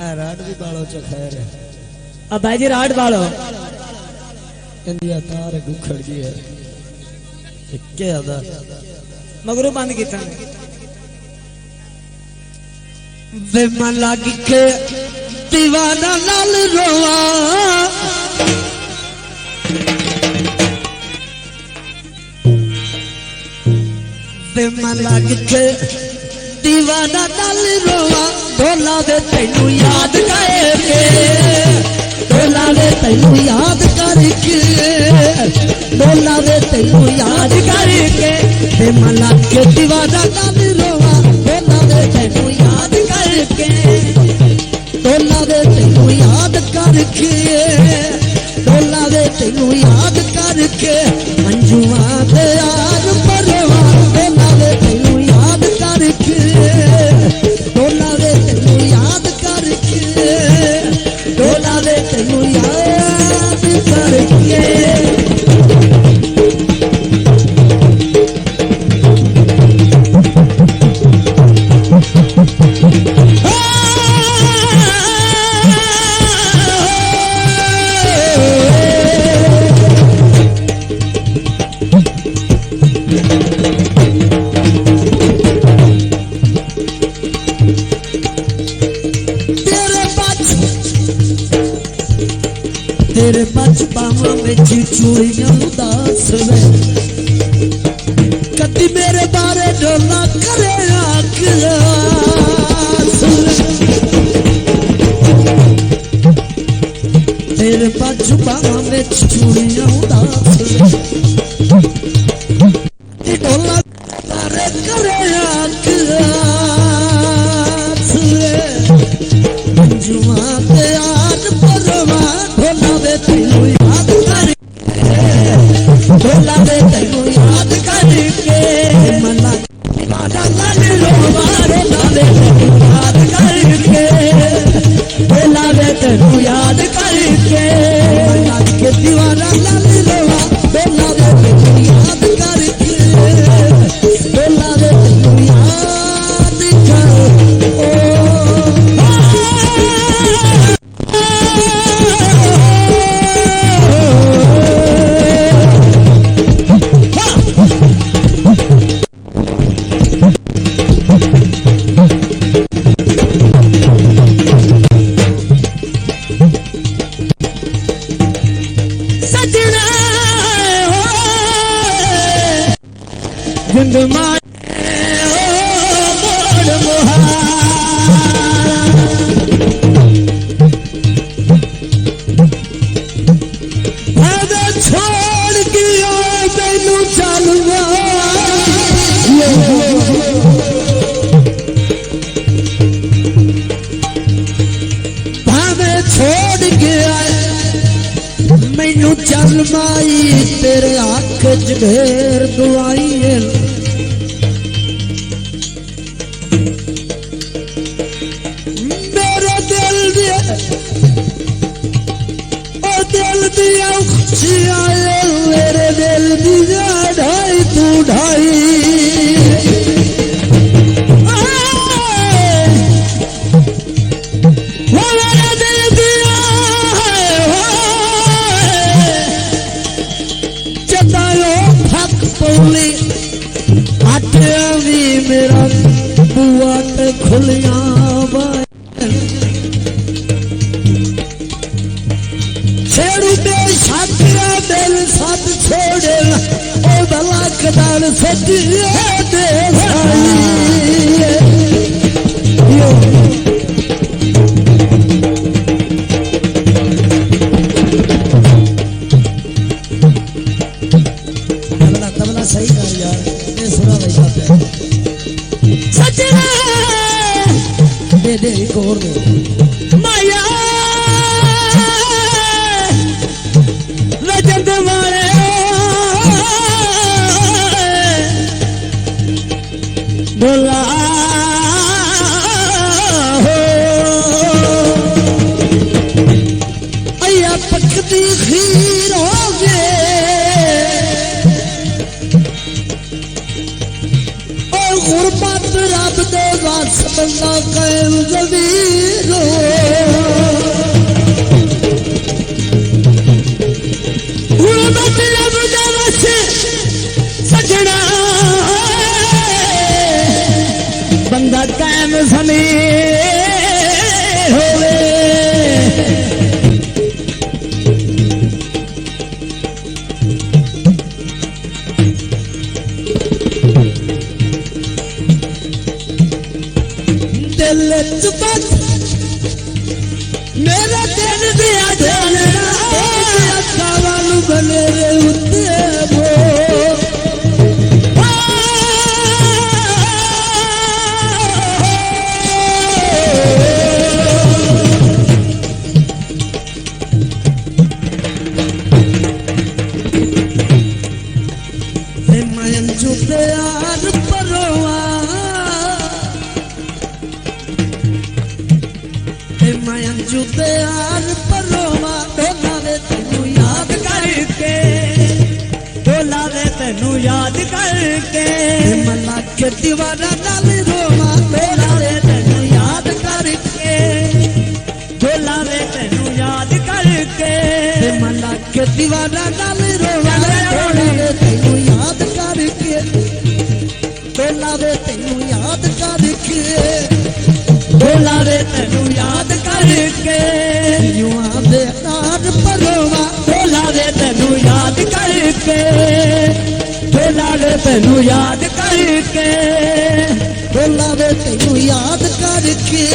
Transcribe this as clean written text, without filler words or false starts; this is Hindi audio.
राड भी बालो च खैर है। अब भाई जी राड बालो इंडिया तार गुखड़ गई है क्या आदा मगरू बंद किया वे मन लग के दीवाना नाल रोवा वे मन लग के दीवाना नाल रोवा ढोला दे तेनू याद करके ढोला दे तेनू याद करके ढोला दे तेनू याद करके वे मन लग के दीवाना नाल रोवा ढोला दे तेनू याद करके ढोला दे तेनू याद करके ढोला दे तेनू याद करके अंजुआ दे यार परवा ढोला दे तेनू याद करके ढोला दे तेनू याद करके ढोला दे तेनू याद करके तेरे बच बावा में चूड़ियां उदास वे कदी मेरे बारे डोला करे आखियास तेरे बच बावा में चूड़ियां उदास वे डोला करे आखियास जुआ ते आज परवा ढोला दे तेनू याद करके ढोला दे तेनू याद करके मना माना लाल रोवा ढोला दे तेनू याद करके ढोला दे तेनू याद करके मना के दीवाना लाल रोवा ढोला दे तेनू याद करके ढोला दे तेनू याद करके जिंद छोड़ दिया तेनू चलवा भावे छोड़ गया मैनू चल माई तेरे आँख च ढेर दुआई मेरे दिल दिया मेरे दिल दिया ढाई तू ढाई मेरे दिल दिया चतायो थक पौली आठिया भी मेरा बुआ ते खुलिया छेड़ू दे शाकिरा दिल साथ छोड़े ओ दलाक दाल सजिए दे तबला तबला सही कर यार ये सुना भाई साहब सजना दे दे एक और दे माया रजत वाले बोला अया पकती खीर हो गए और गुरबत रब दे वास बंदा कैल जमीर मन सनी होवे दिल चुपत मेरा दिल दिया जाना खावालू बने रे उत्ते वो मैं चुपे यार परवा मैं चुपे यार परवा डोलावे तेनू याद करके डोलावे तेनू याद करके मना के दीवाना नाल रोवा डोलावे तेनू याद करके डोलावे तेनू याद करके मना के दीवाना नाल रोवा डोलावे तेनू याद करके डोलावे तेनू याद करके डोलावे तेनू याद करके युवा दे नाद परवा डोलावे तेनू याद करके डोलावे तेनू याद करके डोलावे तेनू याद करके